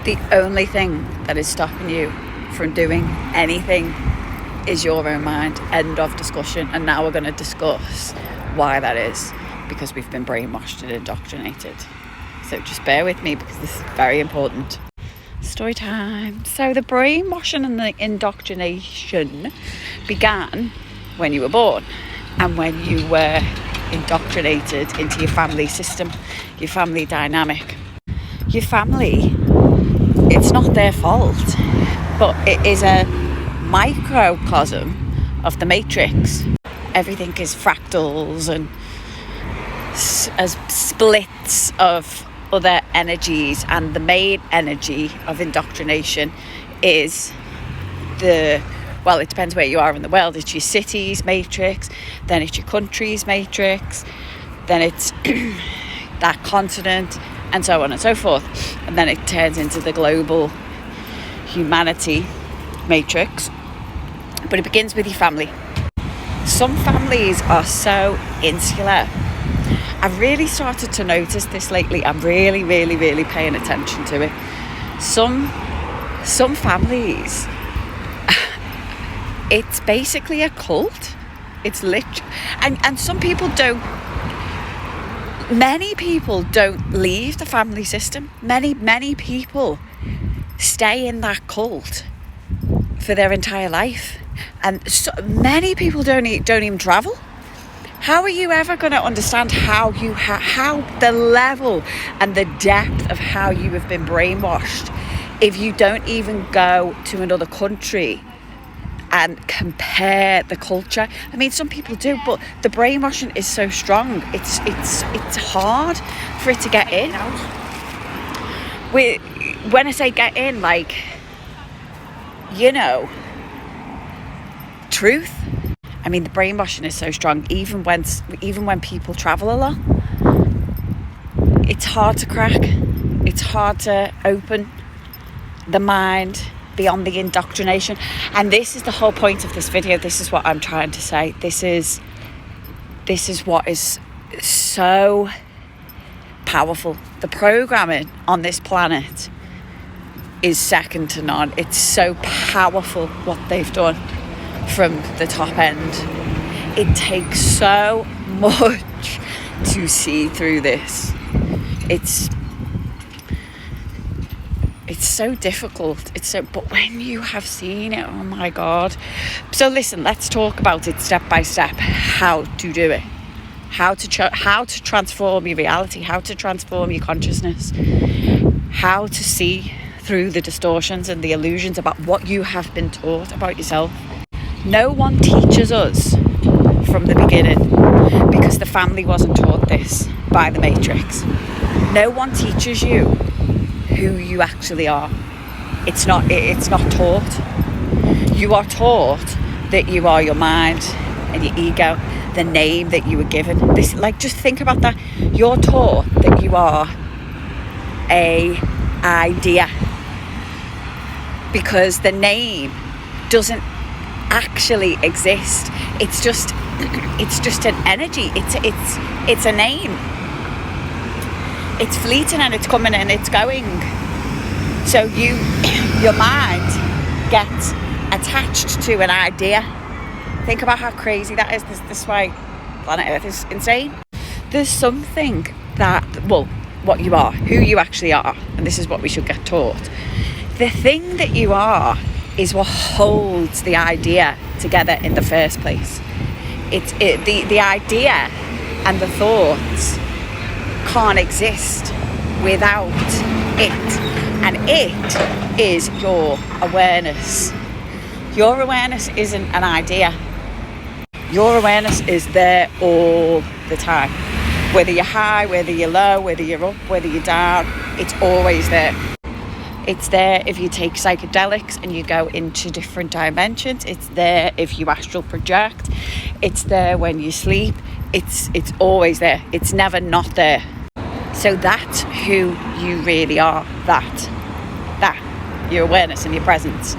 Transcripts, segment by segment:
The only thing that is stopping you from doing anything is your own mind. End of discussion. And now we're going to discuss why that is, because we've been brainwashed and indoctrinated. So just bear with me, because this is very important. Story time. So the brainwashing and the indoctrination began when you were born, and when you were indoctrinated into your family system, your family dynamic. Your family, it's not their fault, but it is a microcosm of the matrix. Everything is fractals and as splits of other energies, and the main energy of indoctrination is it depends where you are in the world. It's your city's matrix, then it's your country's matrix, then it's that continent, and so on and so forth. And then it turns into the global humanity matrix. But it begins with your family. Some families are so insular. I've really started to notice this lately. I'm really, really, really paying attention to it. Some families, it's basically a cult. It's literally, and some people don't. Many people don't leave the family system. Many people stay in that cult for their entire life, and so many people don't even travel. How are you ever going to understand how the level and the depth of how you have been brainwashed if you don't even go to another country and compare the culture? I mean, some people do, but the brainwashing is so strong. It's hard for it to get in. When I say get in, like, truth. I mean, the brainwashing is so strong. Even when people travel a lot, it's hard to crack. It's hard to open the mind beyond the indoctrination. And this is the whole point of this video. This is what I'm trying to say. This is what is so powerful. The programming on this planet is second to none. It's so powerful what they've done from the top end. It takes so much to see through this. It's so difficult. But when you have seen it, oh my God. So listen, let's talk about it step by step. How to do it. How to transform your reality. How to transform your consciousness. How to see through the distortions and the illusions about what you have been taught about yourself. No one teaches us from the beginning, because the family wasn't taught this by the matrix. No one teaches you who you actually are. It's not taught. You are taught that you are your mind and your ego, the name that you were given. Just think about that. You're taught that you are a idea, because the name doesn't actually exist. It's just an energy. It's a name. It's fleeting and it's coming and it's going. So your mind gets attached to an idea. Think about how crazy that is. This is why planet Earth is insane. There's something that, what you are, who you actually are, and this is what we should get taught. The thing that you are is what holds the idea together in the first place. The idea and the thoughts can't exist without it, and it is your awareness. Your awareness isn't an idea. Your awareness is there all the time. Whether you're high, whether you're low, whether you're up, whether you're down, it's always there. It's there if you take psychedelics and you go into different dimensions. It's there if you astral project. It's there when you sleep. It's always there. It's never not there. So that's who you really are. That your awareness and your presence.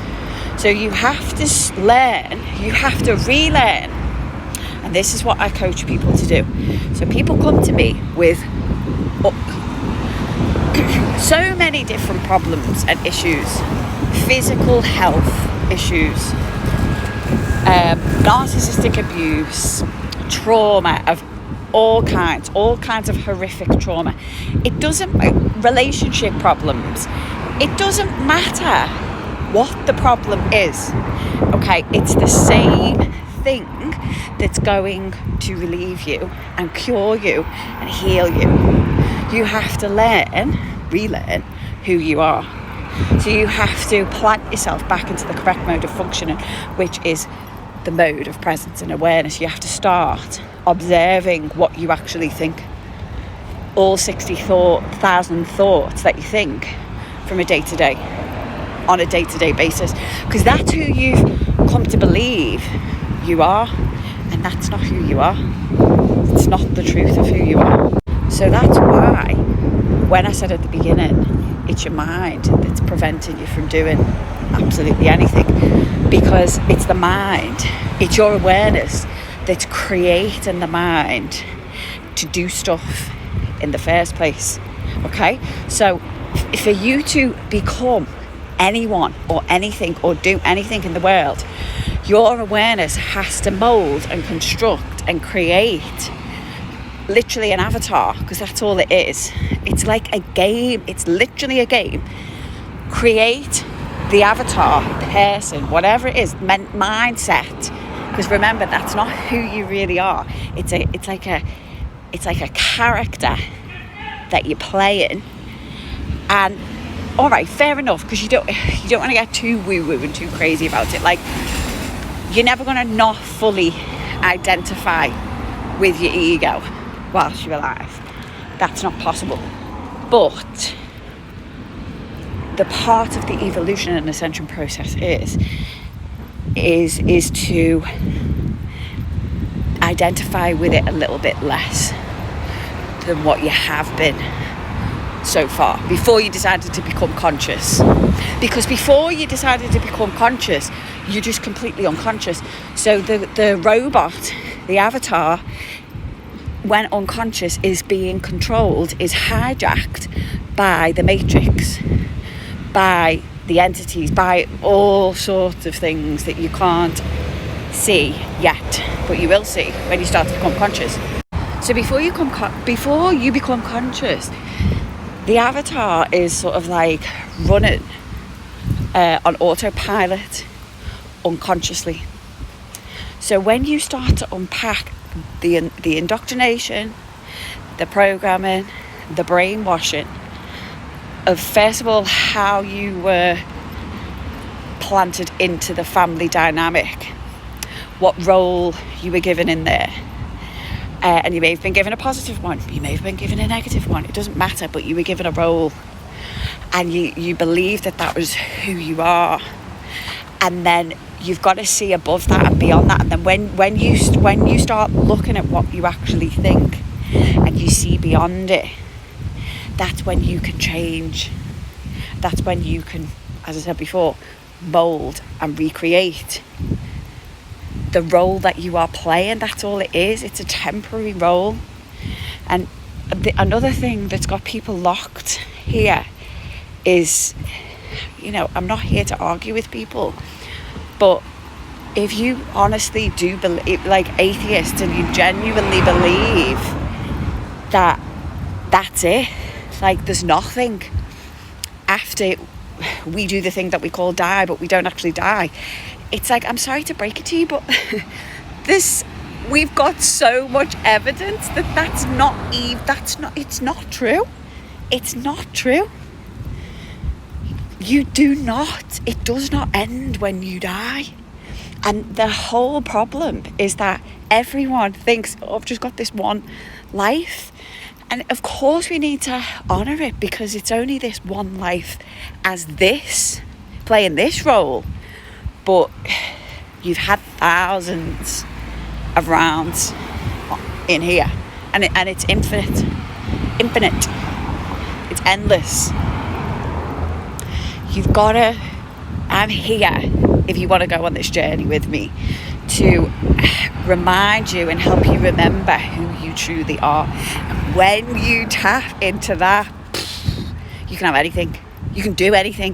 So you have to learn. You have to relearn. And this is what I coach people to do. So people come to me with so many different problems and issues, physical health issues, narcissistic abuse, trauma of all kinds of horrific trauma. It doesn't, relationship problems, it doesn't matter what the problem is, okay? It's the same thing that's going to relieve you and cure you and heal you. You have to relearn who you are. So you have to plant yourself back into the correct mode of functioning, which is the mode of presence and awareness. You have to start observing what you actually think. All 60,000 thoughts that you think from a day-to-day, on a day-to-day basis, because that's who you've come to believe you are, and that's not who you are. It's not the truth of who you are. So that's why when I said at the beginning, it's your mind that's preventing you from doing absolutely anything, because it's the mind, it's your awareness that's creating the mind to do stuff in the first place. Okay, so for you to become anyone or anything or do anything in the world, your awareness has to mold and construct and create literally an avatar, because that's all it is. It's like a game. It's literally a game. Create the avatar, person, whatever it is, mindset. Because remember, that's not who you really are. It's like a character that you're playing. And all right, fair enough, because you don't want to get too woo-woo and too crazy about it. Like, you're never going to not fully identify with your ego whilst you're alive. That's not possible. But the part of the evolution and ascension process is to identify with it a little bit less than what you have been so far, before you decided to become conscious. Because before you decided to become conscious, you're just completely unconscious. So the robot, the avatar, when unconscious, is being controlled, is hijacked by the matrix, by the entities, by all sorts of things that you can't see yet, but you will see when you start to become conscious. So before you become conscious, the avatar is sort of like running on autopilot unconsciously. So when you start to unpack the indoctrination, the programming, the brainwashing of, first of all, how you were planted into the family dynamic, what role you were given in there, and you may have been given a positive one, you may have been given a negative one, it doesn't matter, but you were given a role, and you believe that was who you are. And then you've got to see above that and beyond that. And then when you start looking at what you actually think and you see beyond it, that's when you can change. That's when you can, as I said before, mold and recreate the role that you are playing. That's all it is. It's a temporary role. And another thing that's got people locked here is, I'm not here to argue with people, but if you honestly do believe, like atheists, and you genuinely believe that that's it, like there's nothing after we do the thing that we call die, but we don't actually die, it's like, I'm sorry to break it to you, but we've got so much evidence that it's not true. It's not true. It does not end when you die. And the whole problem is that everyone thinks, I've just got this one life. And of course we need to honour it, because it's only this one life as this, playing this role. But you've had thousands of rounds in here. And it's infinite. It's endless. You've got to, I'm here, if you want to go on this journey with me, to remind you and help you remember who you truly are. And when you tap into that, you can have anything. You can do anything.